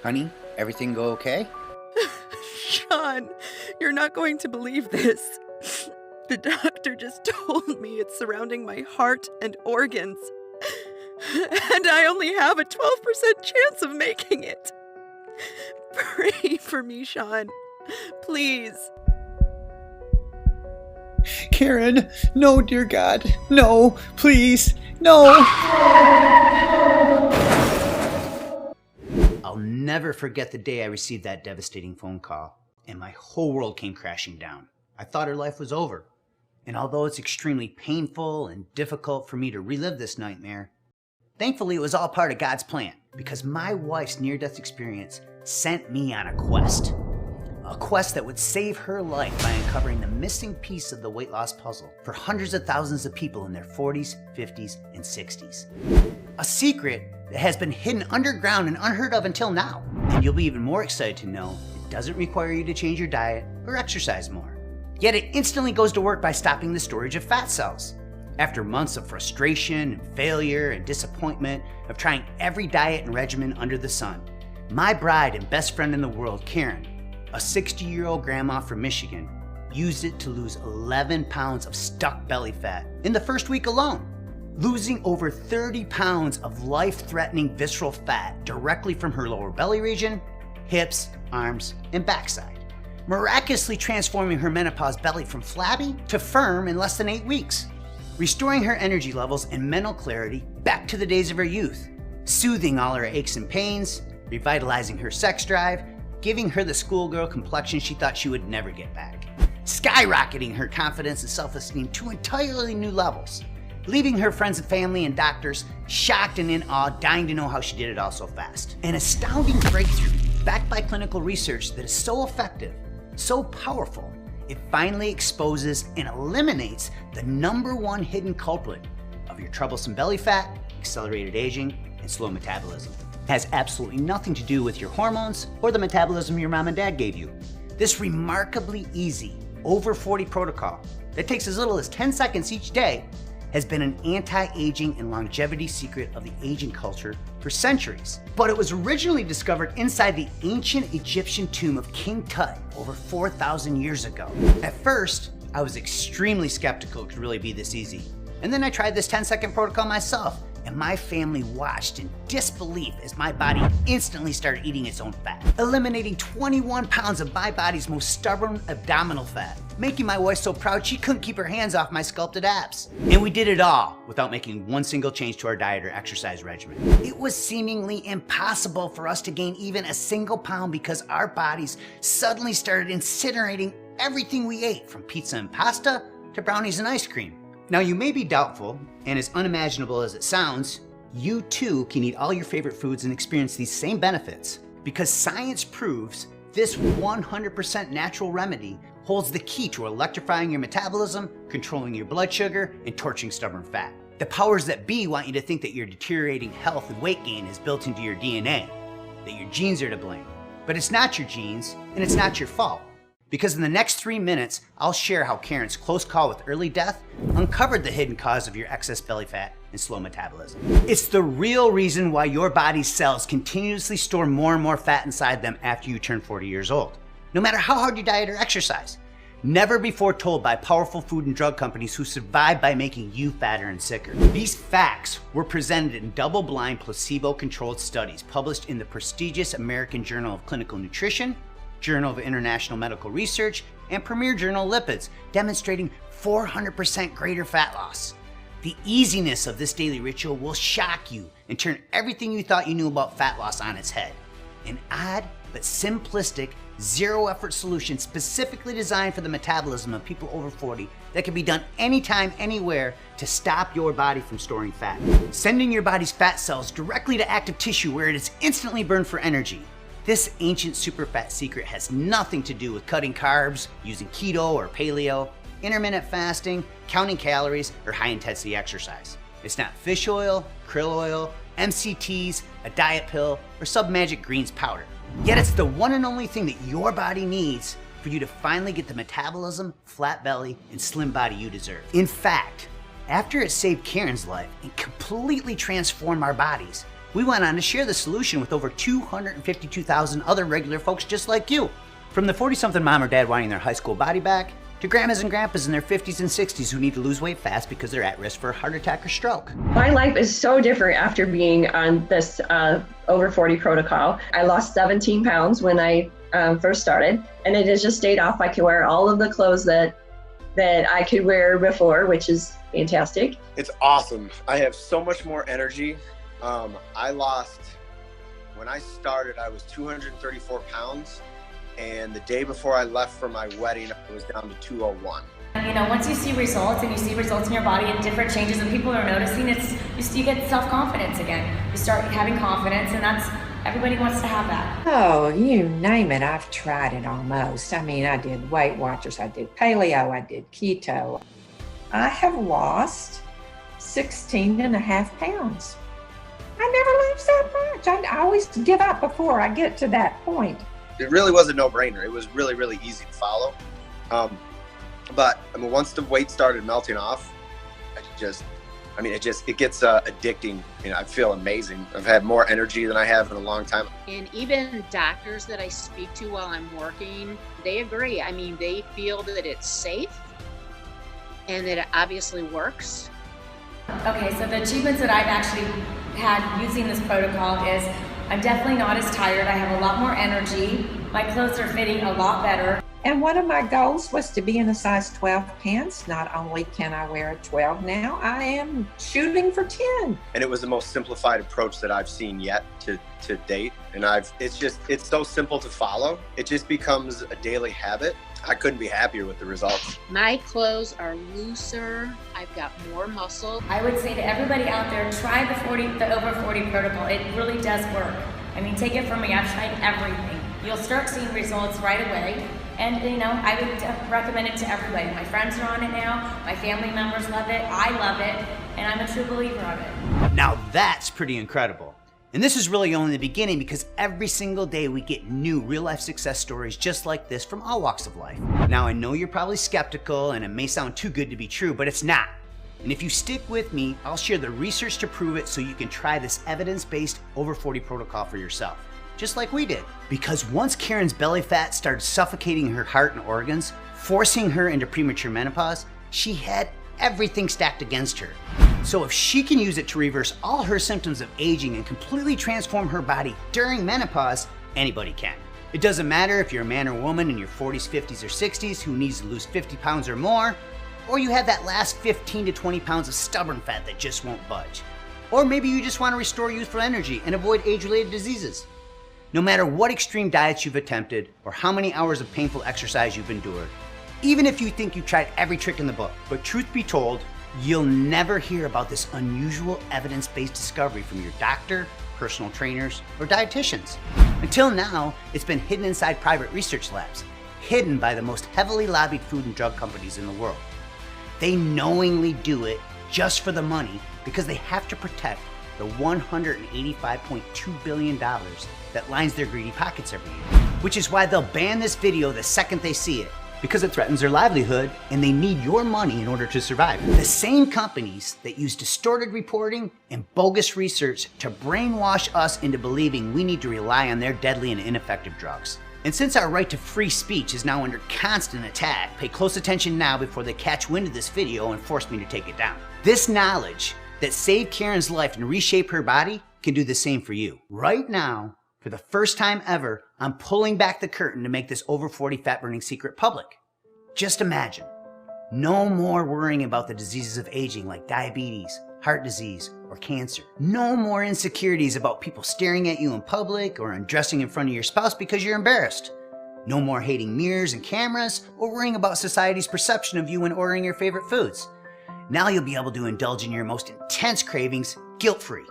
Honey, everything go okay? Sean, you're not going to believe this. The doctor just told me it's surrounding my heart and organs. And I only have a 12% chance of making it. Pray for me, Sean. Please. Karen, no, dear God. No, please, no. I'll never forget the day I received that devastating phone call, and my whole world came crashing down. I thought her life was over. And although it's extremely painful and difficult for me to relive this nightmare, thankfully it was all part of God's plan, because my wife's near-death experience sent me on a quest. A quest that would save her life by uncovering the missing piece of the weight loss puzzle for hundreds of thousands of people in their 40s, 50s, and 60s. A secret that has been hidden underground and unheard of until now. And you'll be even more excited to know it doesn't require you to change your diet or exercise more. Yet it instantly goes to work by stopping the storage of fat cells. After months of frustration and failure and disappointment of trying every diet and regimen under the sun, my bride and best friend in the world, Karen, a 60-year-old grandma from Michigan, used it to lose 11 pounds of stuck belly fat in the first week alone, losing over 30 pounds of life-threatening visceral fat directly from her lower belly region, hips, arms, and backside, miraculously transforming her menopause belly from flabby to firm in less than 8 weeks, restoring her energy levels and mental clarity back to the days of her youth, soothing all her aches and pains, revitalizing her sex drive, giving her the schoolgirl complexion she thought she would never get back, skyrocketing her confidence and self-esteem to entirely new levels, leaving her friends and family and doctors shocked and in awe, dying to know how she did it all so fast. An astounding breakthrough backed by clinical research that is so effective, so powerful, it finally exposes and eliminates the #1 hidden culprit of your troublesome belly fat, accelerated aging, and slow metabolism. It has absolutely nothing to do with your hormones or the metabolism your mom and dad gave you. This remarkably easy, over 40 protocol that takes as little as 10 seconds each day has been an anti-aging and longevity secret of the aging culture for centuries. But it was originally discovered inside the ancient Egyptian tomb of King Tut over 4,000 years ago. At first, I was extremely skeptical it could really be this easy. And then I tried this 10-second protocol myself, and my family watched in disbelief as my body instantly started eating its own fat, eliminating 21 pounds of my body's most stubborn abdominal fat, making my wife so proud she couldn't keep her hands off my sculpted abs. And we did it all without making one single change to our diet or exercise regimen. It was seemingly impossible for us to gain even a single pound because our bodies suddenly started incinerating everything we ate, from pizza and pasta to brownies and ice cream. Now you may be doubtful, and as unimaginable as it sounds, you too can eat all your favorite foods and experience these same benefits, because science proves this 100% natural remedy holds the key to electrifying your metabolism, controlling your blood sugar, and torching stubborn fat. The powers that be want you to think that your deteriorating health and weight gain is built into your DNA, that your genes are to blame. But it's not your genes, and it's not your fault. Because in the next 3 minutes, I'll share how Karen's close call with early death uncovered the hidden cause of your excess belly fat and slow metabolism. It's the real reason why your body's cells continuously store more and more fat inside them after you turn 40 years old, no matter how hard you diet or exercise. Never before told by powerful food and drug companies who survive by making you fatter and sicker. These facts were presented in double-blind, placebo-controlled studies published in the prestigious American Journal of Clinical Nutrition, Journal of International Medical Research, and premier journal Lipids, demonstrating 400% greater fat loss. The easiness of this daily ritual will shock you and turn everything you thought you knew about fat loss on its head. An odd but simplistic, zero-effort solution specifically designed for the metabolism of people over 40 that can be done anytime, anywhere to stop your body from storing fat, sending your body's fat cells directly to active tissue where it is instantly burned for energy. This ancient superfat secret has nothing to do with cutting carbs, using keto or paleo, intermittent fasting, counting calories, or high-intensity exercise. It's not fish oil, krill oil, MCTs, a diet pill, or sub-magic greens powder. Yet it's the one and only thing that your body needs for you to finally get the metabolism, flat belly, and slim body you deserve. In fact, after it saved Karen's life and completely transformed our bodies, we went on to share the solution with over 252,000 other regular folks just like you. From the 40-something mom or dad wanting their high school body back, to grandmas and grandpas in their 50s and 60s who need to lose weight fast because they're at risk for a heart attack or stroke. My life is so different after being on this over 40 protocol. I lost 17 pounds when I first started, and it has just stayed off. I can wear all of the clothes that I could wear before, which is fantastic. It's awesome. I have so much more energy. When I started, I was 234 pounds. And the day before I left for my wedding, I was down to 201. You know, once you see results and you see results in your body and different changes that people are noticing, you get self-confidence again. You start having confidence, and everybody wants to have that. Oh, you name it, I've tried it almost. I mean, I did Weight Watchers, I did paleo, I did keto. I have lost 16 and a half pounds. I never lose that much. I always give up before I get to that point. It really was a no-brainer. It was really, really easy to follow. But I mean, once the weight started melting off, it gets addicting. You know, I feel amazing. I've had more energy than I have in a long time. And even doctors that I speak to while I'm working, they agree. I mean, they feel that it's safe and that it obviously works. Okay, so the achievements that I've actually had using this protocol is I'm definitely not as tired. I have a lot more energy. My clothes are fitting a lot better. And one of my goals was to be in a size 12 pants. Not only can I wear a 12 now, I am shooting for 10. And it was the most simplified approach that I've seen yet to date. And it's so simple to follow. It just becomes a daily habit. I couldn't be happier with the results. My clothes are looser. I've got more muscle. I would say to everybody out there, try the over 40 protocol. It really does work. I mean, take it from me. I've tried everything. You'll start seeing results right away. And, you know, I would recommend it to everybody. My friends are on it now. My family members love it. I love it. And I'm a true believer of it. Now that's pretty incredible. And this is really only the beginning, because every single day we get new real-life success stories just like this from all walks of life. Now I know you're probably skeptical and it may sound too good to be true, but it's not. And if you stick with me, I'll share the research to prove it so you can try this evidence-based over 40 protocol for yourself, just like we did. Because once Karen's belly fat started suffocating her heart and organs, forcing her into premature menopause, she had everything stacked against her. So if she can use it to reverse all her symptoms of aging and completely transform her body during menopause, anybody can. It doesn't matter if you're a man or woman in your 40s, 50s, or 60s who needs to lose 50 pounds or more, or you have that last 15 to 20 pounds of stubborn fat that just won't budge. Or maybe you just want to restore youthful energy and avoid age-related diseases. No matter what extreme diets you've attempted or how many hours of painful exercise you've endured, even if you think you've tried every trick in the book, but truth be told, you'll never hear about this unusual evidence-based discovery from your doctor, personal trainers, or dietitians. Until now, it's been hidden inside private research labs, hidden by the most heavily lobbied food and drug companies in the world. They knowingly do it just for the money because they have to protect the $185.2 billion that lines their greedy pockets every year. Which is why they'll ban this video the second they see it, because it threatens their livelihood and they need your money in order to survive. The same companies that use distorted reporting and bogus research to brainwash us into believing we need to rely on their deadly and ineffective drugs. And since our right to free speech is now under constant attack, pay close attention now before they catch wind of this video and force me to take it down. This knowledge that saved Karen's life and reshaped her body can do the same for you. Right now, for the first time ever, I'm pulling back the curtain to make this over 40 fat burning secret public. Just imagine, no more worrying about the diseases of aging like diabetes, heart disease, or cancer. No more insecurities about people staring at you in public or undressing in front of your spouse because you're embarrassed. No more hating mirrors and cameras or worrying about society's perception of you when ordering your favorite foods. Now you'll be able to indulge in your most intense cravings guilt-free.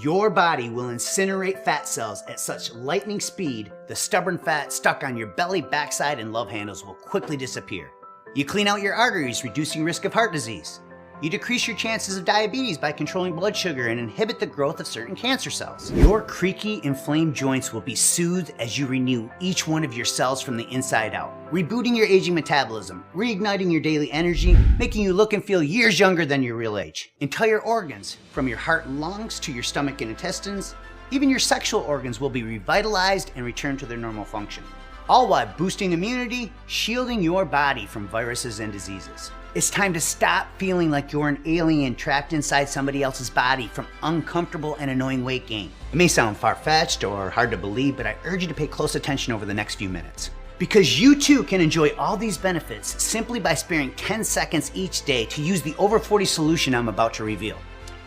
Your body will incinerate fat cells at such lightning speed, the stubborn fat stuck on your belly, backside, and love handles will quickly disappear. You clean out your arteries, reducing risk of heart disease. You decrease your chances of diabetes by controlling blood sugar and inhibit the growth of certain cancer cells. Your creaky, inflamed joints will be soothed as you renew each one of your cells from the inside out, rebooting your aging metabolism, reigniting your daily energy, making you look and feel years younger than your real age. Entire organs, from your heart and lungs to your stomach and intestines, even your sexual organs will be revitalized and return to their normal function. All while boosting immunity, shielding your body from viruses and diseases. It's time to stop feeling like you're an alien trapped inside somebody else's body from uncomfortable and annoying weight gain. It may sound far-fetched or hard to believe, but I urge you to pay close attention over the next few minutes. Because you too can enjoy all these benefits simply by sparing 10 seconds each day to use the over 40 solution I'm about to reveal.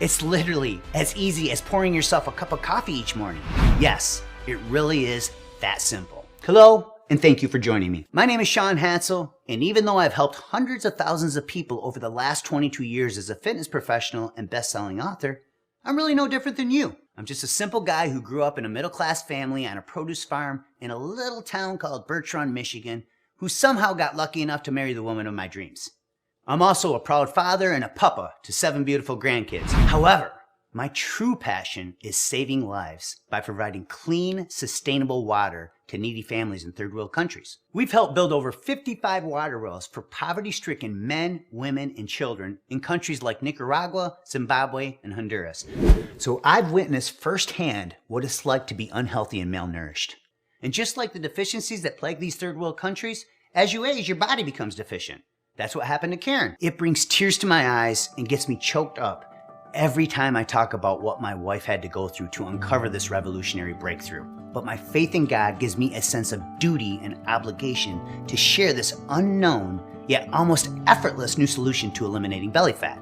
It's literally as easy as pouring yourself a cup of coffee each morning. Yes, it really is that simple. Hello, and thank you for joining me. My name is Sean Hansel, and even though I've helped hundreds of thousands of people over the last 22 years as a fitness professional and best-selling author, I'm really no different than you. I'm just a simple guy who grew up in a middle-class family on a produce farm in a little town called Birch Run, Michigan, who somehow got lucky enough to marry the woman of my dreams. I'm also a proud father and a papa to 7 beautiful grandkids. However, my true passion is saving lives by providing clean, sustainable water to needy families in third world countries. We've helped build over 55 water wells for poverty-stricken men, women, and children in countries like Nicaragua, Zimbabwe, and Honduras. So I've witnessed firsthand what it's like to be unhealthy and malnourished. And just like the deficiencies that plague these third world countries, as you age, your body becomes deficient. That's what happened to Karen. It brings tears to my eyes and gets me choked up every time I talk about what my wife had to go through to uncover this revolutionary breakthrough. But my faith in God gives me a sense of duty and obligation to share this unknown, yet almost effortless new solution to eliminating belly fat.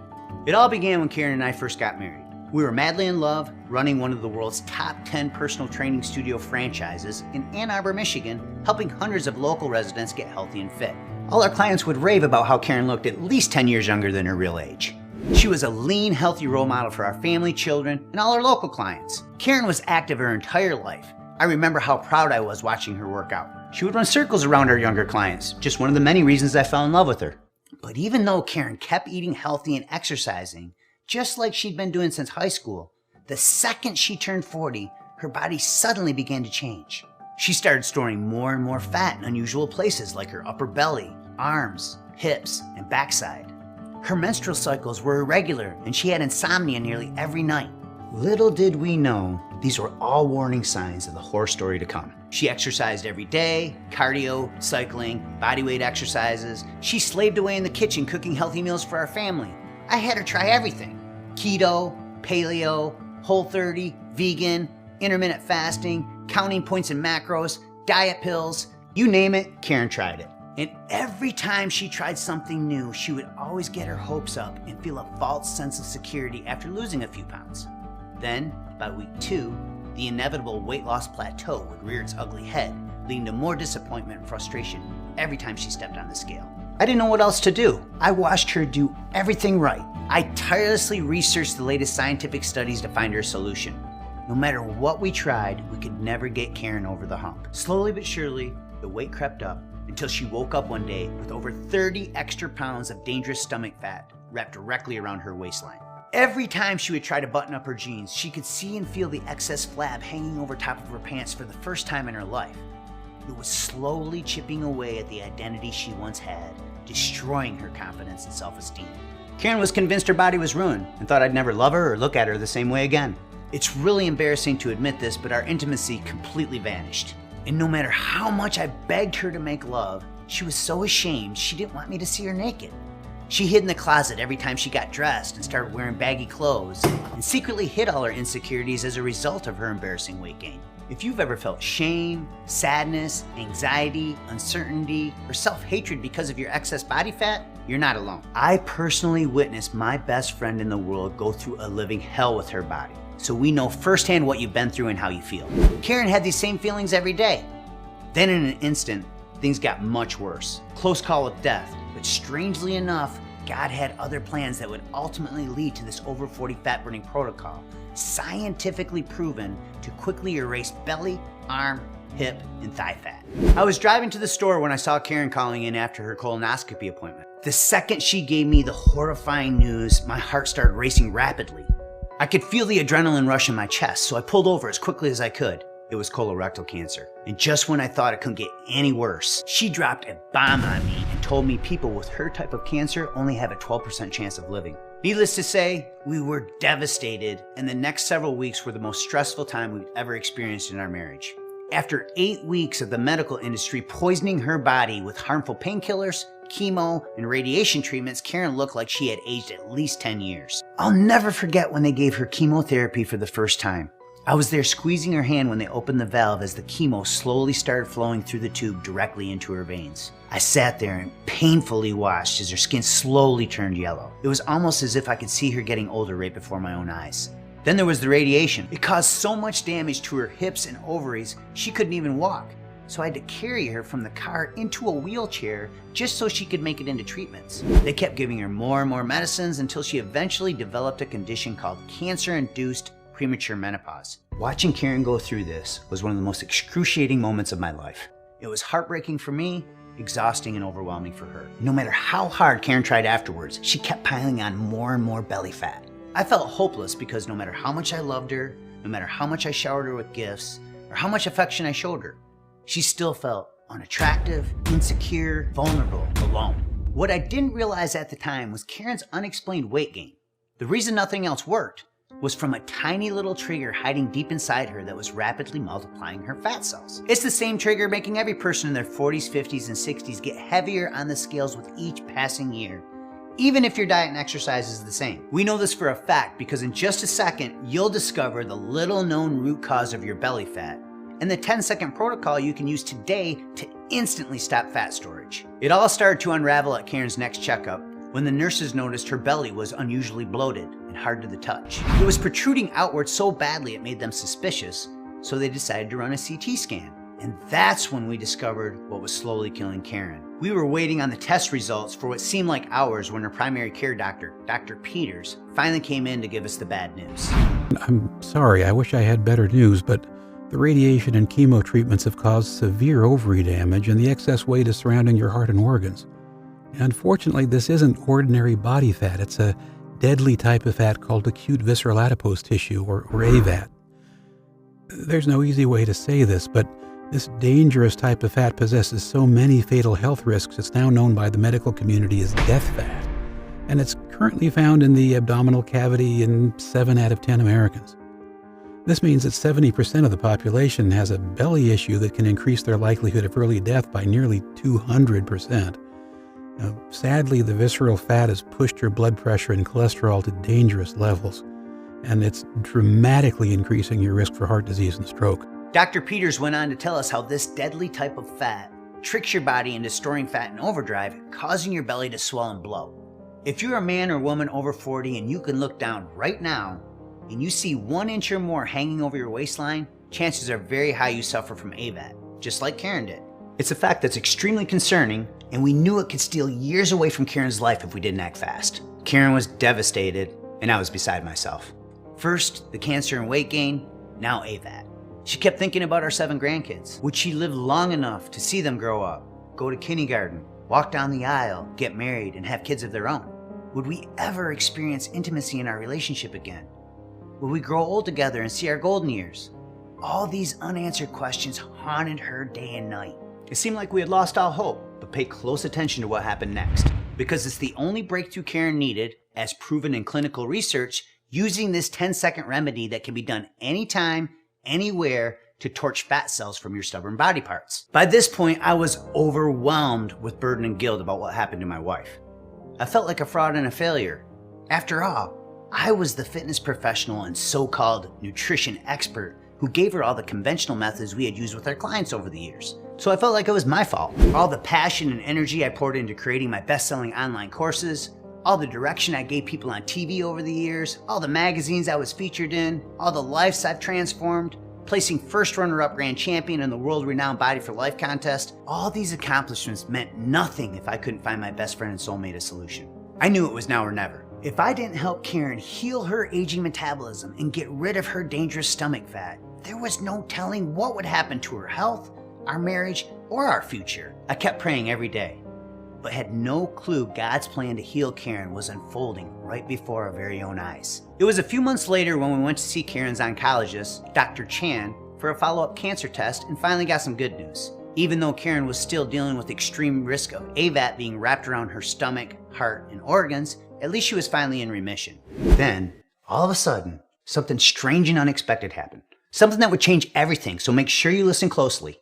It all began when Karen and I first got married. We were madly in love, running one of the world's top 10 personal training studio franchises in Ann Arbor, Michigan, helping hundreds of local residents get healthy and fit. All our clients would rave about how Karen looked at least 10 years younger than her real age. She was a lean, healthy role model for our family, children, and all our local clients. Karen was active her entire life. I remember how proud I was watching her work out. She would run circles around our younger clients, just one of the many reasons I fell in love with her. But even though Karen kept eating healthy and exercising, just like she'd been doing since high school, the second she turned 40, her body suddenly began to change. She started storing more and more fat in unusual places like her upper belly, arms, hips, and backside. Her menstrual cycles were irregular and she had insomnia nearly every night. Little did we know, these were all warning signs of the horror story to come. She exercised every day, cardio, cycling, bodyweight exercises. She slaved away in the kitchen cooking healthy meals for our family. I had her try everything. Keto, paleo, Whole30, vegan, intermittent fasting, counting points and macros, diet pills, you name it, Karen tried it. And every time she tried something new, she would always get her hopes up and feel a false sense of security after losing a few pounds. Then, by week 2, the inevitable weight loss plateau would rear its ugly head, leading to more disappointment and frustration every time she stepped on the scale. I didn't know what else to do. I watched her do everything right. I tirelessly researched the latest scientific studies to find her a solution. No matter what we tried, we could never get Karen over the hump. Slowly but surely, the weight crept up until she woke up one day with over 30 extra pounds of dangerous stomach fat wrapped directly around her waistline. Every time she would try to button up her jeans, she could see and feel the excess flab hanging over top of her pants for the first time in her life. It was slowly chipping away at the identity she once had, destroying her confidence and self-esteem. Karen was convinced her body was ruined and thought I'd never love her or look at her the same way again. It's really embarrassing to admit this, but our intimacy completely vanished. And no matter how much I begged her to make love, she was so ashamed she didn't want me to see her naked. She hid in the closet every time she got dressed and started wearing baggy clothes, and secretly hid all her insecurities as a result of her embarrassing weight gain. If you've ever felt shame, sadness, anxiety, uncertainty, or self-hatred because of your excess body fat, you're not alone. I personally witnessed my best friend in the world go through a living hell with her body, so we know firsthand what you've been through and how you feel. Karen had these same feelings every day. Then in an instant, things got much worse. Close call with death, but strangely enough, God had other plans that would ultimately lead to this over 40 fat burning protocol, scientifically proven to quickly erase belly, arm, hip, and thigh fat. I was driving to the store when I saw Karen calling in after her colonoscopy appointment. The second she gave me the horrifying news, my heart started racing rapidly. I could feel the adrenaline rush in my chest, so I pulled over as quickly as I could. It was colorectal cancer. And just when I thought it couldn't get any worse, she dropped a bomb on me and told me people with her type of cancer only have a 12% chance of living. Needless to say, we were devastated, and the next several weeks were the most stressful time we've ever experienced in our marriage. After 8 weeks of the medical industry poisoning her body with harmful painkillers, chemo, and radiation treatments, Karen looked like she had aged at least 10 years. I'll never forget when they gave her chemotherapy for the first time. I was there squeezing her hand when they opened the valve as the chemo slowly started flowing through the tube directly into her veins. I sat there and painfully watched as her skin slowly turned yellow. It was almost as if I could see her getting older right before my own eyes. Then there was the radiation. It caused so much damage to her hips and ovaries, she couldn't even walk. So I had to carry her from the car into a wheelchair just so she could make it into treatments. They kept giving her more and more medicines until she eventually developed a condition called cancer-induced premature menopause. Watching Karen go through this was one of the most excruciating moments of my life. It was heartbreaking for me, exhausting and overwhelming for her. No matter how hard Karen tried afterwards, she kept piling on more and more belly fat. I felt hopeless because no matter how much I loved her, no matter how much I showered her with gifts, or how much affection I showed her, she still felt unattractive, insecure, vulnerable, alone. What I didn't realize at the time was Karen's unexplained weight gain. The reason nothing else worked was from a tiny little trigger hiding deep inside her that was rapidly multiplying her fat cells. It's the same trigger making every person in their 40s, 50s, and 60s get heavier on the scales with each passing year, even if your diet and exercise is the same. We know this for a fact because in just a second, you'll discover the little known root cause of your belly fat and the 10-second protocol you can use today to instantly stop fat storage. It all started to unravel at Karen's next checkup when the nurses noticed her belly was unusually bloated and hard to the touch. It was protruding outward so badly it made them suspicious, so they decided to run a CT scan. And that's when we discovered what was slowly killing Karen. We were waiting on the test results for what seemed like hours when her primary care doctor, Dr. Peters, finally came in to give us the bad news. I'm sorry, I wish I had better news, but the radiation and chemo treatments have caused severe ovary damage and the excess weight is surrounding your heart and organs. Unfortunately, this isn't ordinary body fat. It's a deadly type of fat called acute visceral adipose tissue, or AVAT. There's no easy way to say this, but this dangerous type of fat possesses so many fatal health risks it's now known by the medical community as death fat. And it's currently found in the abdominal cavity in 7 out of 10 Americans. This means that 70% of the population has a belly issue that can increase their likelihood of early death by nearly 200%. Now, sadly, the visceral fat has pushed your blood pressure and cholesterol to dangerous levels, and it's dramatically increasing your risk for heart disease and stroke. Dr. Peters went on to tell us how this deadly type of fat tricks your body into storing fat in overdrive, causing your belly to swell and blow. If you're a man or woman over 40 and you can look down right now and you see 1 inch or more hanging over your waistline, chances are very high you suffer from AVAT, just like Karen did. It's a fact that's extremely concerning, and we knew it could steal years away from Karen's life if we didn't act fast. Karen was devastated, and I was beside myself. First, the cancer and weight gain, now AVAT. She kept thinking about our 7 grandkids. Would she live long enough to see them grow up, go to kindergarten, walk down the aisle, get married, and have kids of their own? Would we ever experience intimacy in our relationship again? Would we grow old together and see our golden years? All these unanswered questions haunted her day and night. It seemed like we had lost all hope, but pay close attention to what happened next, because it's the only breakthrough Karen needed, as proven in clinical research, using this 10-second remedy that can be done anytime, anywhere, to torch fat cells from your stubborn body parts. By this point, I was overwhelmed with burden and guilt about what happened to my wife. I felt like a fraud and a failure. After all, I was the fitness professional and so-called nutrition expert who gave her all the conventional methods we had used with our clients over the years. So I felt like it was my fault. All the passion and energy I poured into creating my best-selling online courses, all the direction I gave people on TV over the years, all the magazines I was featured in, all the lives I've transformed, placing first runner-up grand champion in the world-renowned Body for Life contest, all these accomplishments meant nothing if I couldn't find my best friend and soulmate a solution. I knew it was now or never. If I didn't help Karen heal her aging metabolism and get rid of her dangerous stomach fat, there was no telling what would happen to her health, our marriage, or our future. I kept praying every day. but had no clue God's plan to heal Karen was unfolding right before our very own eyes. It was a few months later when we went to see Karen's oncologist, Dr. Chan, for a follow-up cancer test and finally got some good news. Even though Karen was still dealing with extreme risk of AVAT being wrapped around her stomach, heart, and organs, at least she was finally in remission. Then, all of a sudden, something strange and unexpected happened. Something that would change everything, so make sure you listen closely.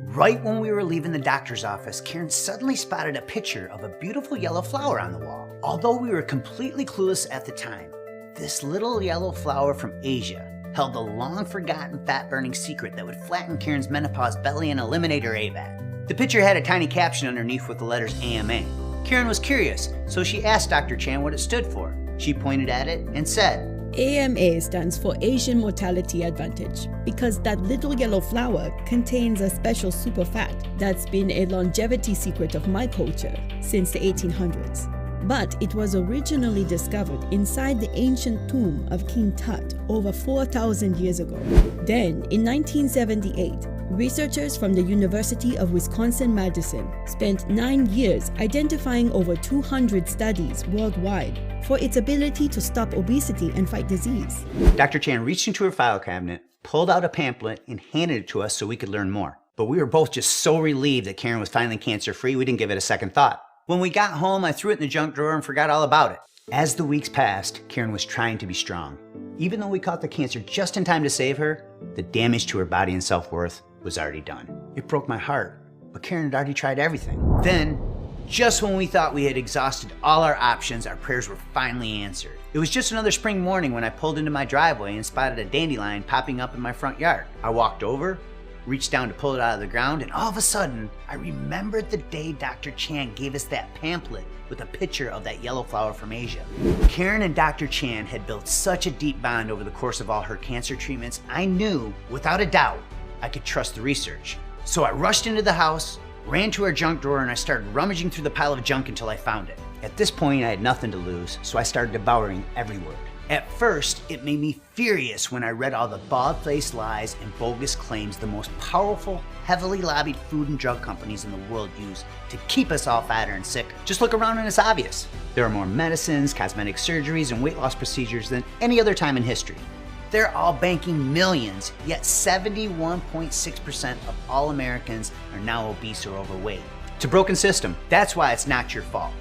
Right when we were leaving the doctor's office, Karen suddenly spotted a picture of a beautiful yellow flower on the wall. Although we were completely clueless at the time, this little yellow flower from Asia held the long-forgotten fat-burning secret that would flatten Karen's menopause belly and eliminate her AVAT. The picture had a tiny caption underneath with the letters AMA. Karen was curious, so she asked Dr. Chan what it stood for. She pointed at it and said, AMA stands for Asian Mortality Advantage because that little yellow flower contains a special super fat that's been a longevity secret of my culture since the 1800s. But it was originally discovered inside the ancient tomb of King Tut over 4,000 years ago. Then, in 1978, researchers from the University of Wisconsin-Madison spent 9 years identifying over 200 studies worldwide for its ability to stop obesity and fight disease. Dr. Chan reached into her file cabinet, pulled out a pamphlet, and handed it to us so we could learn more. But we were both just so relieved that Karen was finally cancer-free, we didn't give it a second thought. When we got home, I threw it in the junk drawer and forgot all about it. As the weeks passed, Karen was trying to be strong. Even though we caught the cancer just in time to save her, the damage to her body and self-worth was already done. It broke my heart, but Karen had already tried everything. Then, just when we thought we had exhausted all our options, our prayers were finally answered. It was just another spring morning when I pulled into my driveway and spotted a dandelion popping up in my front yard. I walked over, reached down to pull it out of the ground, and all of a sudden, I remembered the day Dr. Chan gave us that pamphlet with a picture of that yellow flower from Asia. Karen and Dr. Chan had built such a deep bond over the course of all her cancer treatments, I knew, without a doubt, I could trust the research. So I rushed into the house, ran to our junk drawer, and I started rummaging through the pile of junk until I found it. At this point, I had nothing to lose, so I started devouring every word. At first, it made me furious when I read all the bald-faced lies and bogus claims the most powerful, heavily lobbied food and drug companies in the world use to keep us all fatter and sick. Just look around and it's obvious. There are more medicines, cosmetic surgeries, and weight loss procedures than any other time in history. They're all banking millions, yet 71.6% of all Americans are now obese or overweight. It's a broken system. That's why it's not your fault.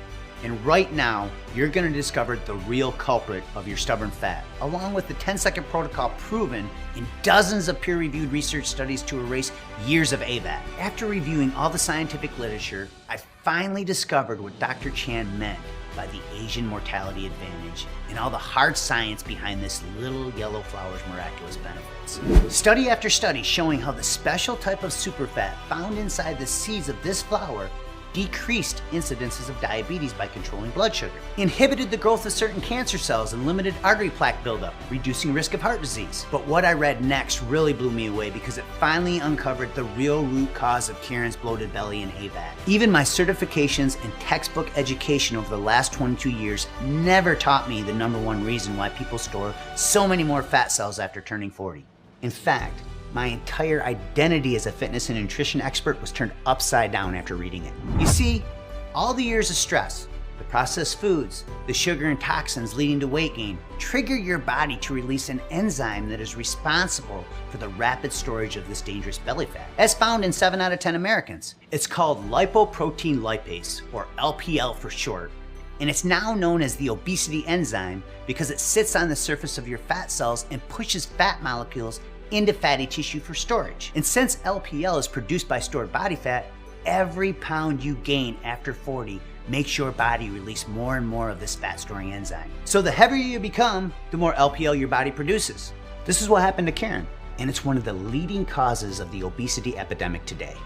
And right now, you're gonna discover the real culprit of your stubborn fat, along with the 10-second protocol proven in dozens of peer-reviewed research studies to erase years of AVAT. After reviewing all the scientific literature, I finally discovered what Dr. Chan meant by the Asian mortality advantage and all the hard science behind this little yellow flower's miraculous benefits. Study after study showing how the special type of superfat found inside the seeds of this flower decreased incidences of diabetes by controlling blood sugar, inhibited the growth of certain cancer cells and limited artery plaque buildup, reducing risk of heart disease. But what I read next really blew me away because it finally uncovered the real root cause of Karen's bloated belly and AVAT. Even my certifications and textbook education over the last 22 years never taught me the #1 reason why people store so many more fat cells after turning 40. In fact, my entire identity as a fitness and nutrition expert was turned upside down after reading it. You see, all the years of stress, the processed foods, the sugar and toxins leading to weight gain, trigger your body to release an enzyme that is responsible for the rapid storage of this dangerous belly fat, as found in 7 out of 10 Americans. It's called lipoprotein lipase, or LPL for short, and it's now known as the obesity enzyme because it sits on the surface of your fat cells and pushes fat molecules into fatty tissue for storage. And since LPL is produced by stored body fat, every pound you gain after 40 makes your body release more and more of this fat storing enzyme. So the heavier you become, the more LPL your body produces. This is what happened to Karen, and it's one of the leading causes of the obesity epidemic today.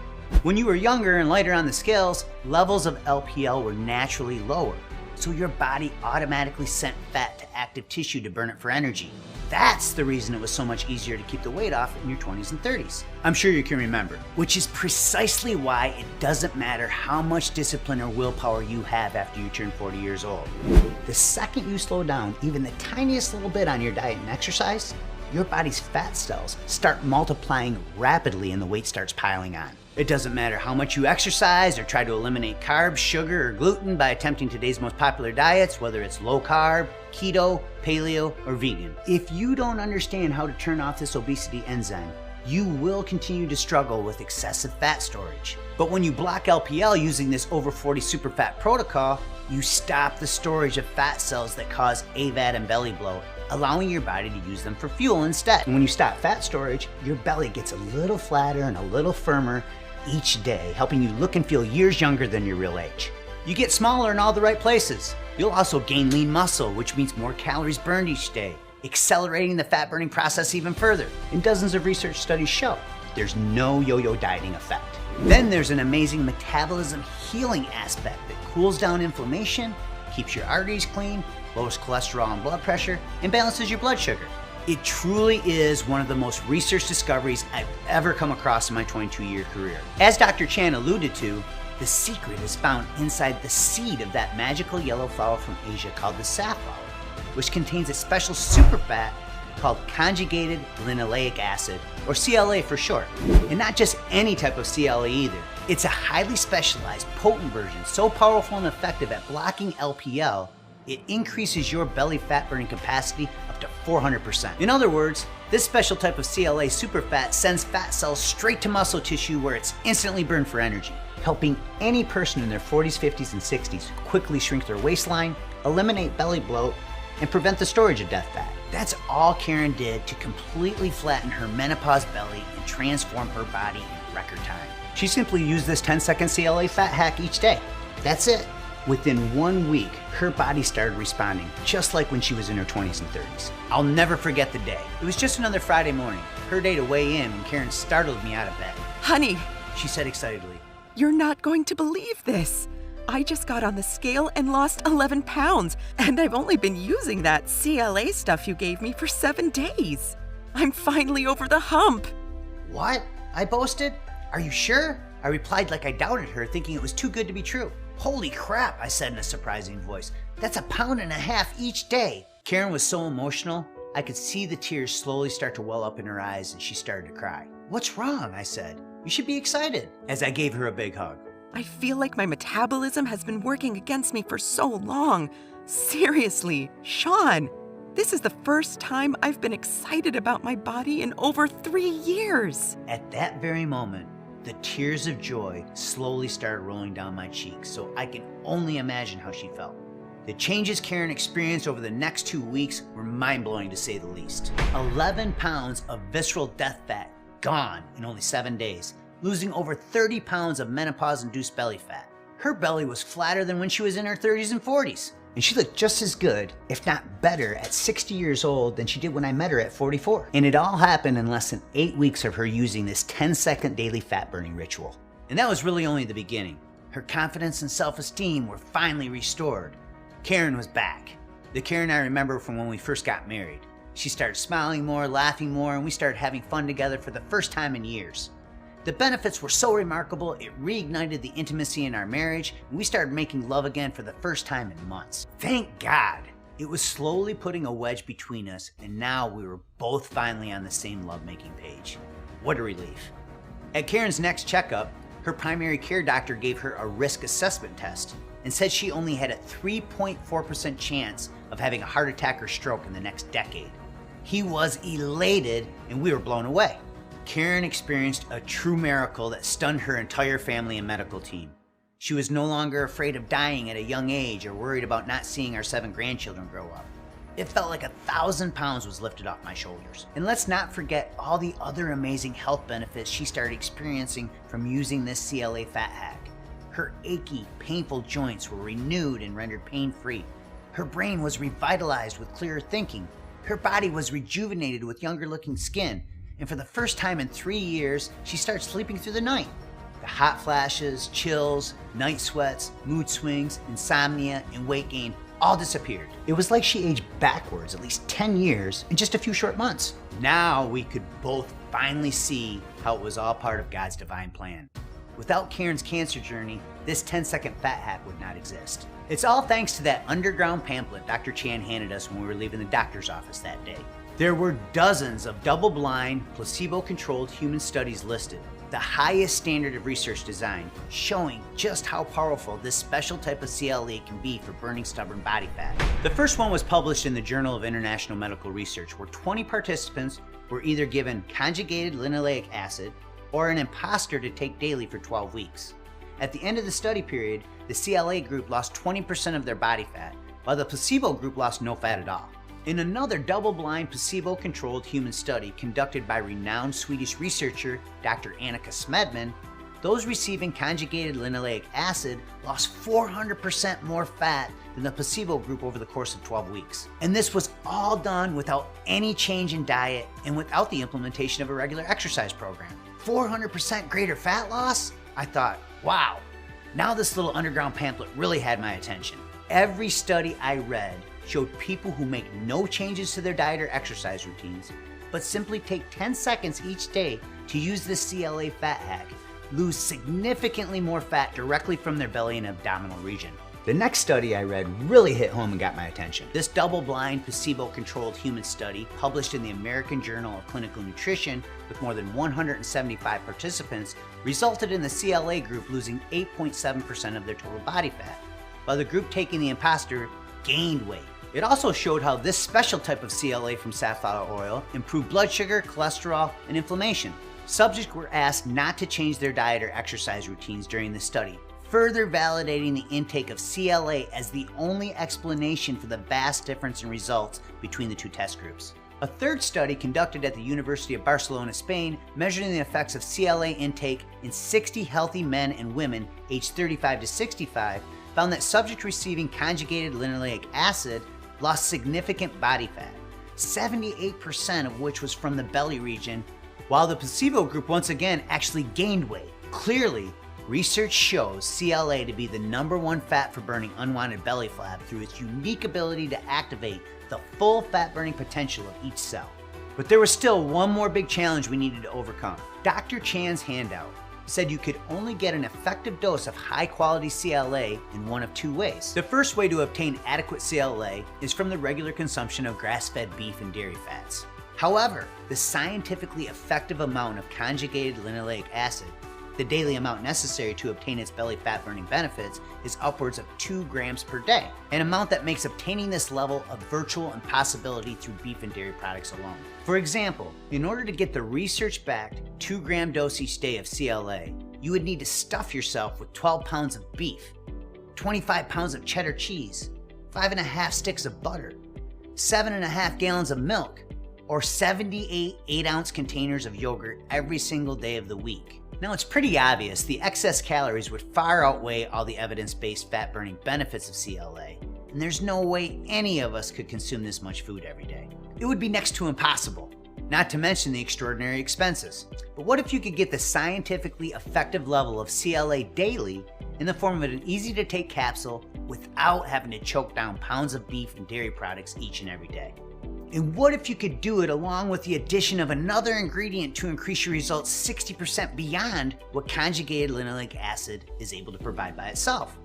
When you were younger and lighter on the scales, levels of LPL were naturally lower, so your body automatically sent fat to active tissue to burn it for energy. That's the reason it was so much easier to keep the weight off in your 20s and 30s. I'm sure you can remember, which is precisely why it doesn't matter how much discipline or willpower you have after you turn 40 years old. The second you slow down even the tiniest little bit on your diet and exercise, your body's fat cells start multiplying rapidly and the weight starts piling on. It doesn't matter how much you exercise or try to eliminate carbs, sugar, or gluten by attempting today's most popular diets, whether it's low carb, keto, paleo, or vegan. If you don't understand how to turn off this obesity enzyme, you will continue to struggle with excessive fat storage. But when you block LPL using this over 40 super fat protocol, you stop the storage of fat cells that cause AVAD and belly bloat, allowing your body to use them for fuel instead. And when you stop fat storage, your belly gets a little flatter and a little firmer each day, helping you look and feel years younger than your real age. You get smaller in all the right places. You'll also gain lean muscle, which means more calories burned each day, accelerating the fat burning process even further. And dozens of research studies show there's no yo-yo dieting effect. Then there's an amazing metabolism healing aspect that cools down inflammation, keeps your arteries clean, lowers cholesterol and blood pressure, and balances your blood sugar. It truly is one of the most researched discoveries I've ever come across in my 22-year career. As Dr. Chan alluded to, the secret is found inside the seed of that magical yellow flower from Asia called the safflower, which contains a special superfat called conjugated linoleic acid, or CLA for short. And not just any type of CLA either. It's a highly specialized, potent version, so powerful and effective at blocking LPL, it increases your belly fat burning capacity up to 400%. In other words, this special type of CLA superfat sends fat cells straight to muscle tissue where it's instantly burned for energy, helping any person in their 40s, 50s, and 60s quickly shrink their waistline, eliminate belly bloat, and prevent the storage of death fat. That's all Karen did to completely flatten her menopause belly and transform her body in record time. She simply used this 10-second CLA fat hack each day. That's it. Within 1 week, her body started responding, just like when she was in her 20s and 30s. I'll never forget the day. It was just another Friday morning, her day to weigh in when Karen startled me out of bed. Honey, She said excitedly, you're not going to believe this. I just got on the scale and lost 11 pounds, and I've only been using that CLA stuff you gave me for 7 days. I'm finally over the hump. "What?" I boasted. "Are you sure?" I replied like I doubted her, thinking it was too good to be true. "Holy crap," I said in a surprising voice. "That's 1.5 pounds each day." Karen was so emotional, I could see the tears slowly start to well up in her eyes and she started to cry. "What's wrong?" I said. "You should be excited," as I gave her a big hug. I feel like my metabolism has been working against me for so long. Seriously, Sean, this is the first time I've been excited about my body in over 3 years. At that very moment, the tears of joy slowly started rolling down my cheeks, so I can only imagine how she felt. The changes Karen experienced over the next 2 weeks were mind-blowing to say the least. 11 pounds of visceral death fat gone in only 7 days, losing over 30 pounds of menopause-induced belly fat. Her belly was flatter than when she was in her 30s and 40s, and she looked just as good, if not better, at 60 years old than she did when I met her at 44. And it all happened in less than 8 weeks of her using this 10-second daily fat-burning ritual. And that was really only the beginning. Her confidence and self-esteem were finally restored. Karen was back. The Karen I remember from when we first got married. She started smiling more, laughing more, and we started having fun together for the first time in years. The benefits were so remarkable, it reignited the intimacy in our marriage, and we started making love again for the first time in months. Thank God! It was slowly putting a wedge between us, and now we were both finally on the same lovemaking page. What a relief. At Karen's next checkup, her primary care doctor gave her a risk assessment test and said she only had a 3.4% chance of having a heart attack or stroke in the next decade. He was elated, and we were blown away. Karen experienced a true miracle that stunned her entire family and medical team. She was no longer afraid of dying at a young age or worried about not seeing our 7 grandchildren grow up. It felt like 1,000 pounds was lifted off my shoulders. And let's not forget all the other amazing health benefits she started experiencing from using this CLA fat hack. Her achy, painful joints were renewed and rendered pain-free. Her brain was revitalized with clearer thinking. Her body was rejuvenated with younger-looking skin. And for the first time in 3 years, she started sleeping through the night. The hot flashes, chills, night sweats, mood swings, insomnia, and weight gain all disappeared. It was like she aged backwards at least 10 years in just a few short months. Now we could both finally see how it was all part of God's divine plan. Without Karen's cancer journey, this 10-second fat hack would not exist. It's all thanks to that underground pamphlet Dr. Chan handed us when we were leaving the doctor's office that day. There were dozens of double-blind, placebo-controlled human studies listed. the highest standard of research design, showing just how powerful this special type of CLA can be for burning stubborn body fat. The first one was published in the Journal of International Medical Research, where 20 participants were either given conjugated linoleic acid or an imposter to take daily for 12 weeks. At the end of the study period, the CLA group lost 20% of their body fat, while the placebo group lost no fat at all. In another double-blind, placebo-controlled human study conducted by renowned Swedish researcher Dr. Annika Smedman, those receiving conjugated linoleic acid lost 400% more fat than the placebo group over the course of 12 weeks. And this was all done without any change in diet and without the implementation of a regular exercise program. 400% greater fat loss? I thought, wow, now this little underground pamphlet really had my attention. Every study I read showed people who make no changes to their diet or exercise routines, but simply take 10 seconds each day to use this CLA fat hack, lose significantly more fat directly from their belly and abdominal region. The next study I read really hit home and got my attention. This double-blind, placebo-controlled human study, published in the American Journal of Clinical Nutrition with more than 175 participants, resulted in the CLA group losing 8.7% of their total body fat, while the group taking the imposter gained weight. It also showed how this special type of CLA from safflower oil improved blood sugar, cholesterol, and inflammation. Subjects were asked not to change their diet or exercise routines during the study, further validating the intake of CLA as the only explanation for the vast difference in results between the two test groups. A third study conducted at the University of Barcelona, Spain, measuring the effects of CLA intake in 60 healthy men and women aged 35 to 65, found that subjects receiving conjugated linoleic acid lost significant body fat, 78% of which was from the belly region, while the placebo group once again actually gained weight. Clearly, research shows CLA to be the #1 fat for burning unwanted belly flab through its unique ability to activate the full fat burning potential of each cell. But there was still one more big challenge we needed to overcome. Dr. Chan's handout said you could only get an effective dose of high-quality CLA in one of two ways. The first way to obtain adequate CLA is from the regular consumption of grass-fed beef and dairy fats. However, the scientifically effective amount of conjugated linoleic acid, the daily amount necessary to obtain its belly fat-burning benefits, is upwards of 2 grams per day, an amount that makes obtaining this level a virtual impossibility through beef and dairy products alone. For example, in order to get the research-backed 2-gram dose each day of CLA, you would need to stuff yourself with 12 pounds of beef, 25 pounds of cheddar cheese, 5.5 sticks of butter, 7.5 gallons of milk, or 78 8-ounce containers of yogurt every single day of the week. Now, it's pretty obvious the excess calories would far outweigh all the evidence-based fat-burning benefits of CLA, and there's no way any of us could consume this much food every day. It would be next to impossible, not to mention the extraordinary expenses. But what if you could get the scientifically effective level of CLA daily in the form of an easy-to-take capsule without having to choke down pounds of beef and dairy products each and every day? And what if you could do it along with the addition of another ingredient to increase your results 60% beyond what conjugated linoleic acid is able to provide by itself?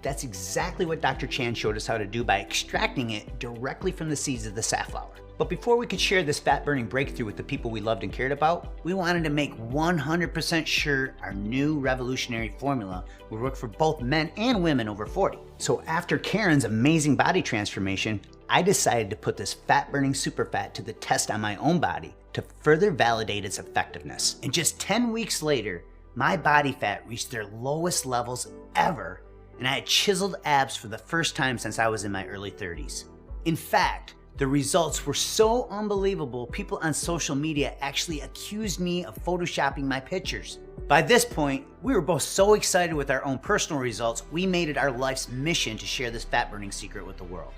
That's exactly what Dr. Chan showed us how to do by extracting it directly from the seeds of the safflower. But before we could share this fat-burning breakthrough with the people we loved and cared about, we wanted to make 100% sure our new revolutionary formula would work for both men and women over 40. So after Karen's amazing body transformation, I decided to put this fat-burning superfat to the test on my own body to further validate its effectiveness. And just 10 weeks later, my body fat reached their lowest levels ever, and I had chiseled abs for the first time since I was in my early 30s. In fact, the results were so unbelievable, people on social media actually accused me of photoshopping my pictures. By this point, we were both so excited with our own personal results, we made it our life's mission to share this fat-burning secret with the world.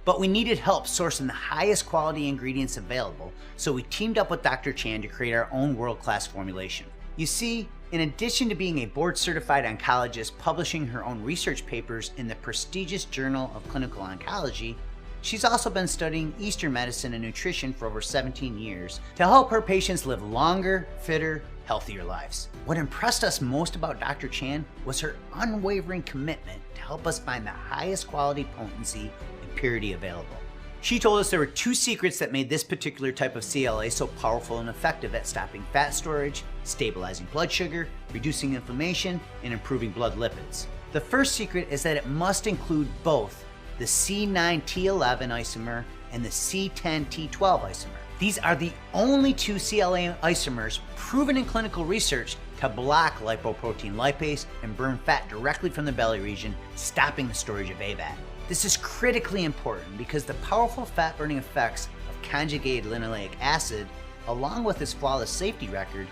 But we needed help sourcing the highest quality ingredients available, so we teamed up with Dr. Chan to create our own world-class formulation. You see, in addition to being a board-certified oncologist publishing her own research papers in the prestigious Journal of Clinical Oncology, she's also been studying Eastern medicine and nutrition for over 17 years to help her patients live longer, fitter, healthier lives. What impressed us most about Dr. Chan was her unwavering commitment to help us find the highest quality potency and purity available. She told us there were 2 secrets that made this particular type of CLA so powerful and effective at stopping fat storage, stabilizing blood sugar, reducing inflammation, and improving blood lipids. The first secret is that it must include both the C9T11 isomer and the C10T12 isomer. These are the only two CLA isomers proven in clinical research to block lipoprotein lipase and burn fat directly from the belly region, stopping the storage of ABAT. This is critically important because the powerful fat-burning effects of conjugated linoleic acid, along with its flawless safety record,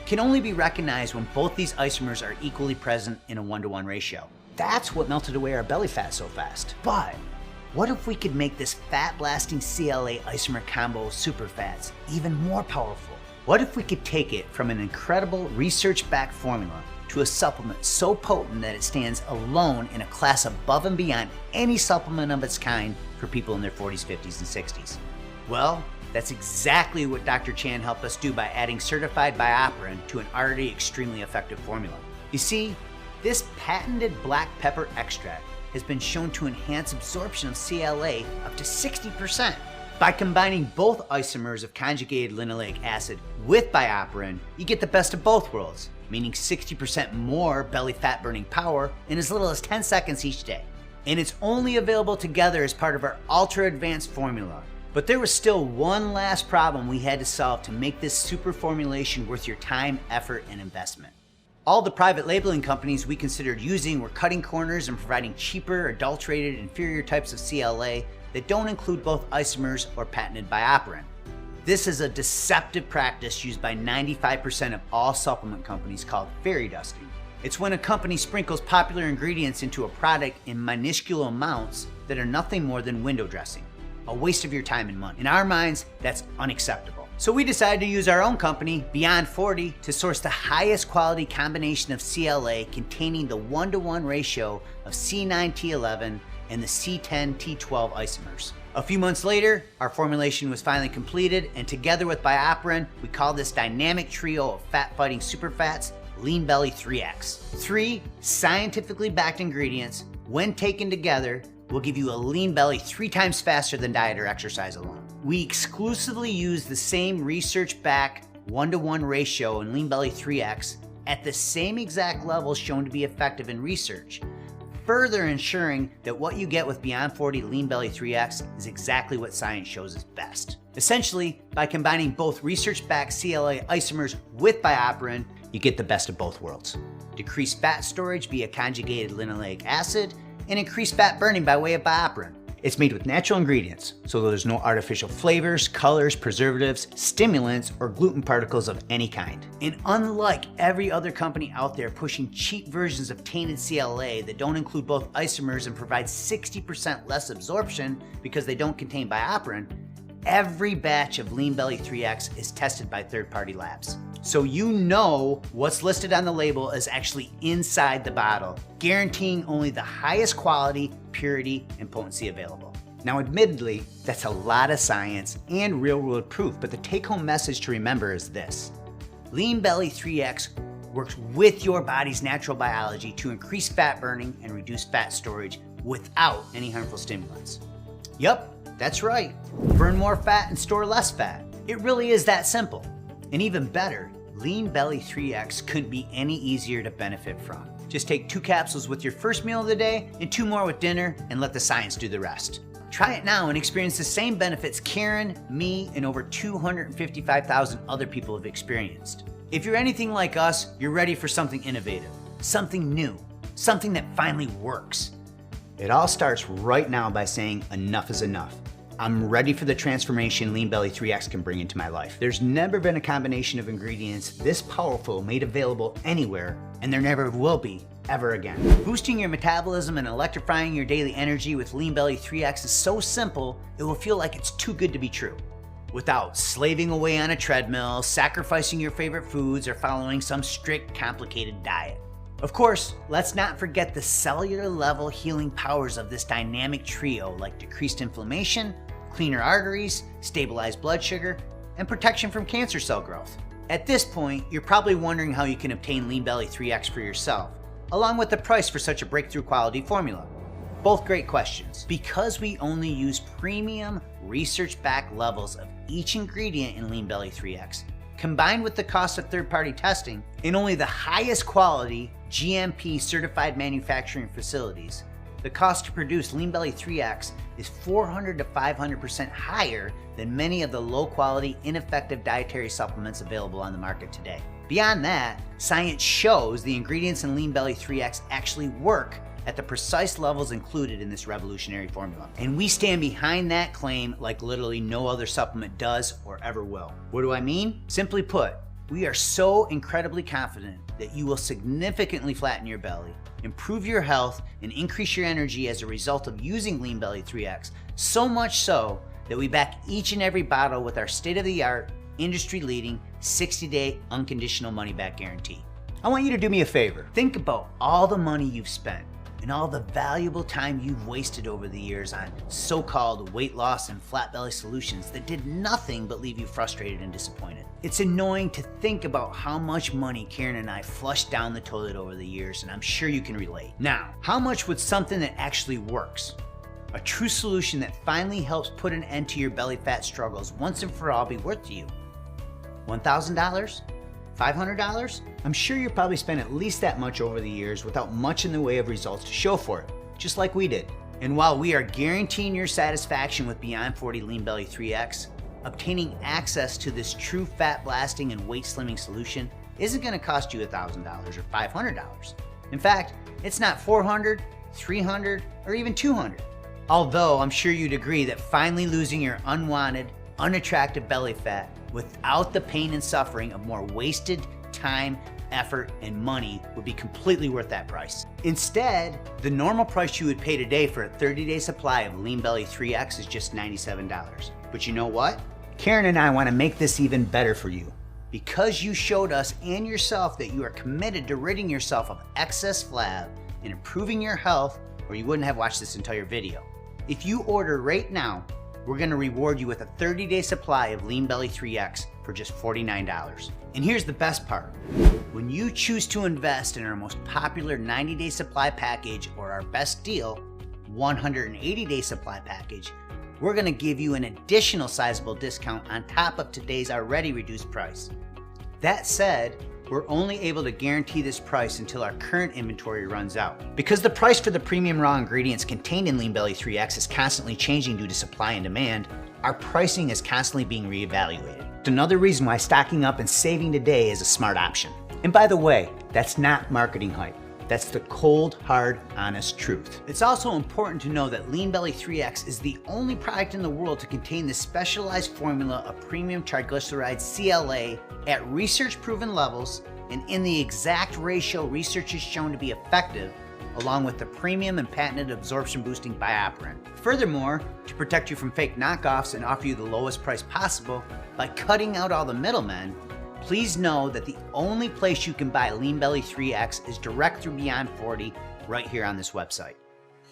can only be recognized when both these isomers are equally present in a 1-to-1 ratio. That's what melted away our belly fat so fast. But what if we could make this fat-blasting CLA isomer combo superfats even more powerful? What if we could take it from an incredible research-backed formula to a supplement so potent that it stands alone in a class above and beyond any supplement of its kind for people in their 40s, 50s, and 60s? Well, that's exactly what Dr. Chan helped us do by adding certified BioPerine to an already extremely effective formula. You see, this patented black pepper extract has been shown to enhance absorption of CLA up to 60%. By combining both isomers of conjugated linoleic acid with BioPerine, you get the best of both worlds, meaning 60% more belly fat burning power in as little as 10 seconds each day. And it's only available together as part of our ultra advanced formula. But there was still one last problem we had to solve to make this super formulation worth your time, effort, and investment. All the private labeling companies we considered using were cutting corners and providing cheaper, adulterated, inferior types of CLA that don't include both isomers or patented BioPerine. This is a deceptive practice used by 95% of all supplement companies called fairy dusting. It's when a company sprinkles popular ingredients into a product in minuscule amounts that are nothing more than window dressing. A waste of your time and money. In our minds, that's unacceptable. So we decided to use our own company, Beyond 40, to source the highest quality combination of CLA containing the 1-to-1 ratio of C9T11 and the C10T12 isomers. A few months later, our formulation was finally completed, and together with BioPerine, we call this dynamic trio of fat-fighting superfats LeanBelly 3X. 3 scientifically backed ingredients, when taken together, will give you a lean belly 3 times faster than diet or exercise alone. We exclusively use the same research-backed 1-to-1 ratio in LeanBelly 3X at the same exact levels shown to be effective in research, further ensuring that what you get with Beyond 40 LeanBelly 3X is exactly what science shows is best. Essentially, by combining both research-backed CLA isomers with BioPerine, you get the best of both worlds. Decreased fat storage via conjugated linoleic acid, and increased fat burning by way of BioPerine. It's made with natural ingredients, so there's no artificial flavors, colors, preservatives, stimulants, or gluten particles of any kind. And unlike every other company out there pushing cheap versions of tainted CLA that don't include both isomers and provide 60% less absorption because they don't contain BioPerine, every batch of LeanBelly 3X is tested by third-party labs. So you know what's listed on the label is actually inside the bottle, guaranteeing only the highest quality, purity, and potency available. Now admittedly, that's a lot of science and real-world proof, but the take-home message to remember is this. LeanBelly 3X works with your body's natural biology to increase fat burning and reduce fat storage without any harmful stimulants. Yup, that's right. Burn more fat and store less fat. It really is that simple. And even better, LeanBelly 3X couldn't be any easier to benefit from. Just take 2 capsules with your first meal of the day and 2 more with dinner and let the science do the rest. Try it now and experience the same benefits Karen, me, and over 255,000 other people have experienced. If you're anything like us, you're ready for something innovative, something new, something that finally works. It all starts right now by saying enough is enough. I'm ready for the transformation LeanBelly 3X can bring into my life. There's never been a combination of ingredients this powerful made available anywhere, and there never will be ever again. Boosting your metabolism and electrifying your daily energy with LeanBelly 3X is so simple, it will feel like it's too good to be true. Without slaving away on a treadmill, sacrificing your favorite foods, or following some strict, complicated diet. Of course, let's not forget the cellular level healing powers of this dynamic trio, like decreased inflammation, cleaner arteries, stabilized blood sugar, and protection from cancer cell growth. At this point, you're probably wondering how you can obtain LeanBelly 3X for yourself, along with the price for such a breakthrough quality formula. Both great questions. Because we only use premium, research-backed levels of each ingredient in LeanBelly 3X, combined with the cost of third-party testing in only the highest quality GMP certified manufacturing facilities, the cost to produce LeanBelly 3X is 400 to 500% higher than many of the low-quality, ineffective dietary supplements available on the market today. Beyond that, science shows the ingredients in LeanBelly 3X actually work at the precise levels included in this revolutionary formula. And we stand behind that claim like literally no other supplement does or ever will. What do I mean? Simply put, we are so incredibly confident that you will significantly flatten your belly, improve your health, and increase your energy as a result of using LeanBelly 3X, so much so that we back each and every bottle with our state-of-the-art, industry-leading 60-day unconditional money-back guarantee. I want you to do me a favor. Think about all the money you've spent and all the valuable time you've wasted over the years on so-called weight loss and flat belly solutions that did nothing but leave you frustrated and disappointed. It's annoying to think about how much money Karen and I flushed down the toilet over the years, and I'm sure you can relate. Now, how much would something that actually works, a true solution that finally helps put an end to your belly fat struggles once and for all, be worth to you? $1,000? $500? I'm sure you probably spent at least that much over the years without much in the way of results to show for it, just like we did. And while we are guaranteeing your satisfaction with Beyond 40 LeanBelly 3X, obtaining access to this true fat blasting and weight slimming solution isn't going to cost you $1,000 or $500. In fact, it's not $400, $300, or even $200. Although I'm sure you'd agree that finally losing your unwanted, unattractive belly fat without the pain and suffering of more wasted time, effort, and money would be completely worth that price. Instead, the normal price you would pay today for a 30-day supply of LeanBelly 3X is just $97. But you know what? Karen and I want to make this even better for you. Because you showed us and yourself that you are committed to ridding yourself of excess flab and improving your health, or you wouldn't have watched this entire video. If you order right now, we're going to reward you with a 30-day supply of LeanBelly 3X for just $49. And here's the best part. When you choose to invest in our most popular 90-day supply package or our best deal, 180-day supply package, we're going to give you an additional sizable discount on top of today's already reduced price. That said, we're only able to guarantee this price until our current inventory runs out. Because the price for the premium raw ingredients contained in LeanBelly 3X is constantly changing due to supply and demand, our pricing is constantly being reevaluated. It's another reason why stocking up and saving today is a smart option. And by the way, that's not marketing hype. That's the cold, hard, honest truth. It's also important to know that LeanBelly 3X is the only product in the world to contain the specialized formula of premium triglyceride CLA at research-proven levels and in the exact ratio research has shown to be effective, along with the premium and patented absorption-boosting bioperine. Furthermore, to protect you from fake knockoffs and offer you the lowest price possible by cutting out all the middlemen, please know that the only place you can buy LeanBelly 3X is direct through Beyond 40 right here on this website.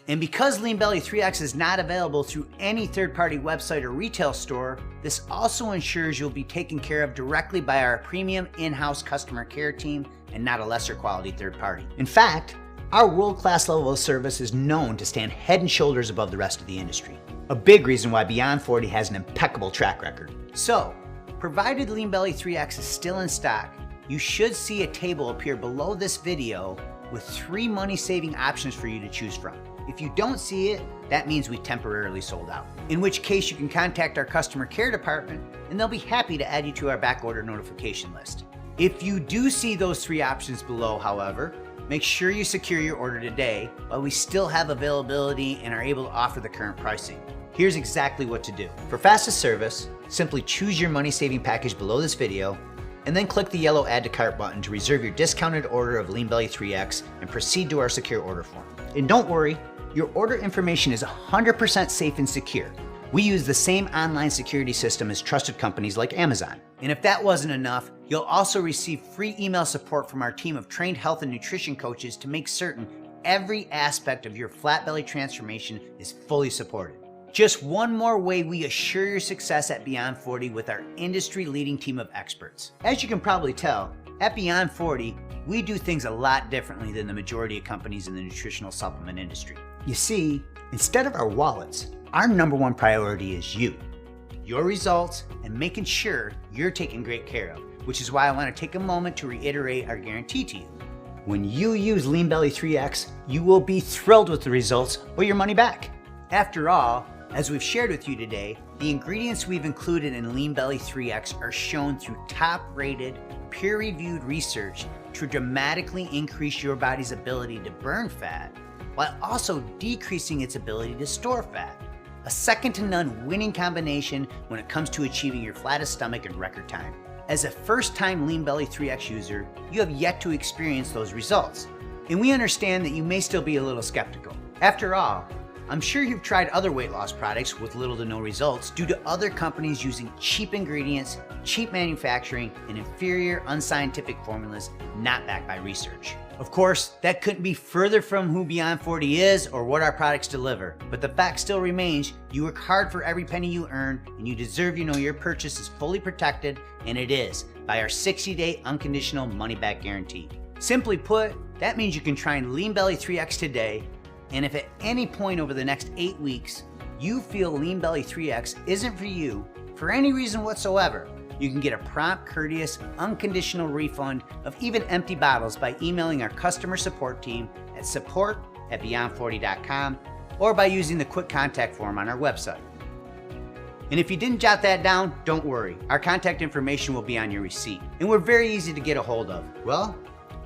And because LeanBelly 3X is not available through any third-party website or retail store, this also ensures you'll be taken care of directly by our premium in-house customer care team and not a lesser quality third party. In fact, our world-class level of service is known to stand head and shoulders above the rest of the industry. A big reason why Beyond 40 has an impeccable track record. So, provided LeanBelly 3X is still in stock, you should see a table appear below this video with 3 money-saving options for you to choose from. If you don't see it, that means we temporarily sold out. In which case you can contact our customer care department and they'll be happy to add you to our backorder notification list. If you do see those 3 options below, however, make sure you secure your order today while we still have availability and are able to offer the current pricing. Here's exactly what to do. For fastest service, simply choose your money-saving package below this video and then click the yellow Add to Cart button to reserve your discounted order of LeanBelly 3X and proceed to our secure order form. And don't worry, your order information is 100% safe and secure. We use the same online security system as trusted companies like Amazon. And if that wasn't enough, you'll also receive free email support from our team of trained health and nutrition coaches to make certain every aspect of your flat belly transformation is fully supported. Just one more way we assure your success at Beyond 40 with our industry-leading team of experts. As you can probably tell, at Beyond 40, we do things a lot differently than the majority of companies in the nutritional supplement industry. You see, instead of our wallets, our number one priority is you, your results, and making sure you're taken great care of which is why I want to take a moment to reiterate our guarantee to you. When you use LeanBelly 3X, you will be thrilled with the results or your money back. After all, as we've shared with you today, the ingredients we've included in LeanBelly 3X are shown through top-rated, peer-reviewed research to dramatically increase your body's ability to burn fat, while also decreasing its ability to store fat. A second-to-none winning combination when it comes to achieving your flattest stomach in record time. As a first-time LeanBelly 3X user, you have yet to experience those results, and we understand that you may still be a little skeptical. After all, I'm sure you've tried other weight loss products with little to no results due to other companies using cheap ingredients, cheap manufacturing, and inferior, unscientific formulas not backed by research. Of course, that couldn't be further from who Beyond 40 is or what our products deliver, but the fact still remains, you work hard for every penny you earn, and you deserve to know your purchase is fully protected, and it is, by our 60-day unconditional money-back guarantee. Simply put, that means you can try LeanBelly 3X today, and if at any point over the next 8 weeks, you feel LeanBelly 3X isn't for you, for any reason whatsoever, you can get a prompt, courteous, unconditional refund of even empty bottles by emailing our customer support team at support@beyond40.com or by using the quick contact form on our website. And if you didn't jot that down, don't worry. Our contact information will be on your receipt, and we're very easy to get a hold of. Well,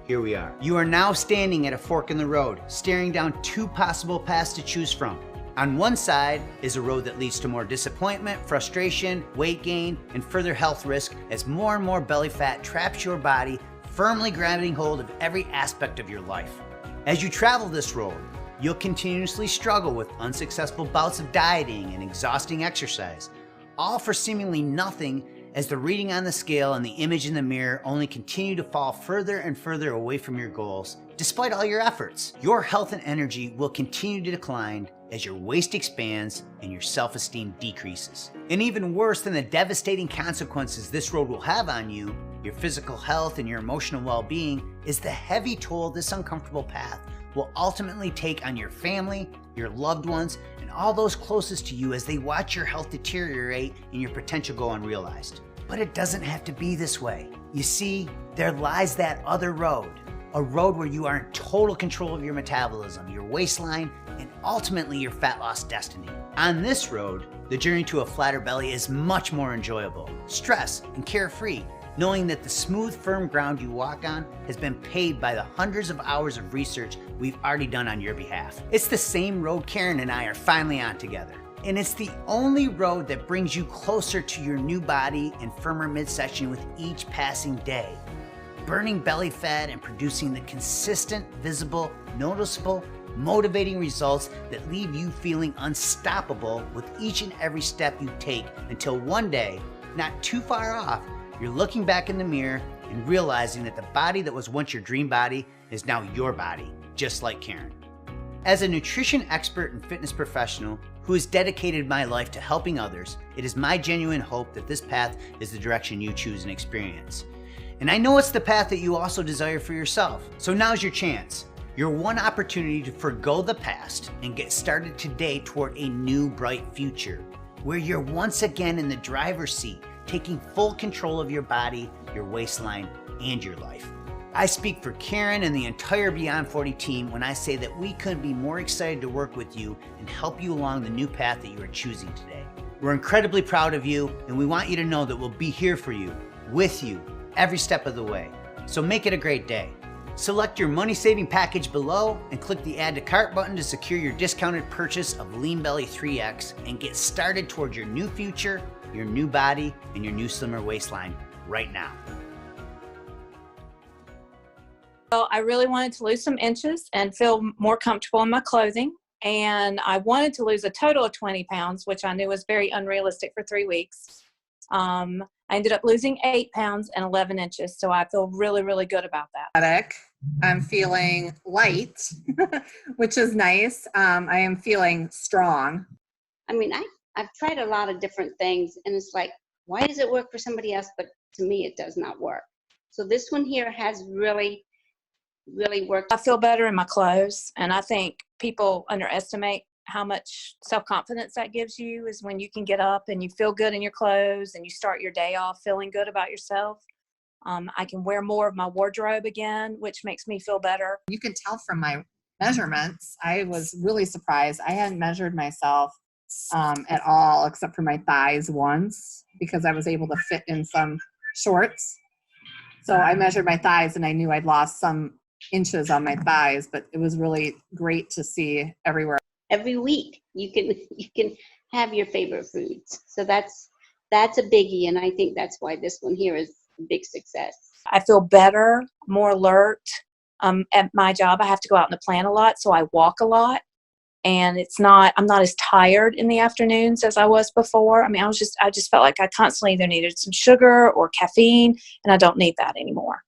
here we are. You are now standing at a fork in the road, staring down two possible paths to choose from. On one side is a road that leads to more disappointment, frustration, weight gain, and further health risk as more and more belly fat traps your body, firmly grabbing hold of every aspect of your life. As you travel this road, you'll continuously struggle with unsuccessful bouts of dieting and exhausting exercise, all for seemingly nothing as the reading on the scale and the image in the mirror only continue to fall further and further away from your goals. Despite all your efforts, your health and energy will continue to decline as your waist expands and your self-esteem decreases. And even worse than the devastating consequences this road will have on you, your physical health and your emotional well-being, is the heavy toll this uncomfortable path will ultimately take on your family, your loved ones, and all those closest to you as they watch your health deteriorate and your potential go unrealized. But it doesn't have to be this way. You see, there lies that other road, a road where you are in total control of your metabolism, your waistline, and ultimately your fat loss destiny. On this road, the journey to a flatter belly is much more enjoyable, stress, and carefree, knowing that the smooth, firm ground you walk on has been paid by the hundreds of hours of research we've already done on your behalf. It's the same road Karen and I are finally on together. And it's the only road that brings you closer to your new body and firmer midsection with each passing day. Burning belly fat and producing the consistent, visible, noticeable, motivating results that leave you feeling unstoppable with each and every step you take until one day, not too far off, you're looking back in the mirror and realizing that the body that was once your dream body is now your body, just like Karen. As a nutrition expert and fitness professional who has dedicated my life to helping others, it is my genuine hope that this path is the direction you choose and experience. And I know it's the path that you also desire for yourself. So now's your chance. Your one opportunity to forgo the past and get started today toward a new bright future, where you're once again in the driver's seat, taking full control of your body, your waistline, and your life. I speak for Karen and the entire Beyond 40 team when I say that we couldn't be more excited to work with you and help you along the new path that you are choosing today. We're incredibly proud of you, and we want you to know that we'll be here for you, with you, every step of the way. So make it a great day. Select your money-saving package below and click the Add to Cart button to secure your discounted purchase of LeanBelly 3X and get started towards your new future, your new body, and your new slimmer waistline right now. Well, I really wanted to lose some inches and feel more comfortable in my clothing. And I wanted to lose a total of 20 pounds, which I knew was very unrealistic for 3 weeks. I ended up losing 8 pounds and 11 inches. So I feel really, really good about that. I'm feeling light, which is nice. I am feeling strong. I mean, I've tried a lot of different things, and it's like, why does it work for somebody else, but to me it does not work? So this one here has really, really worked. I feel better in my clothes, and I think people underestimate how much self-confidence that gives you is when you can get up and you feel good in your clothes and you start your day off feeling good about yourself. I can wear more of my wardrobe again, which makes me feel better. You can tell from my measurements. I was really surprised. I hadn't measured myself at all, except for my thighs once, because I was able to fit in some shorts. So I measured my thighs and I knew I'd lost some inches on my thighs, but it was really great to see everywhere. Every week you can have your favorite foods. So that's a biggie, and I think that's why this one here is a big success. I feel better, more alert. At my job, I have to go out in the plant a lot, so I walk a lot. And I'm not as tired in the afternoons as I was before. I mean, I just felt like I constantly either needed some sugar or caffeine, and I don't need that anymore.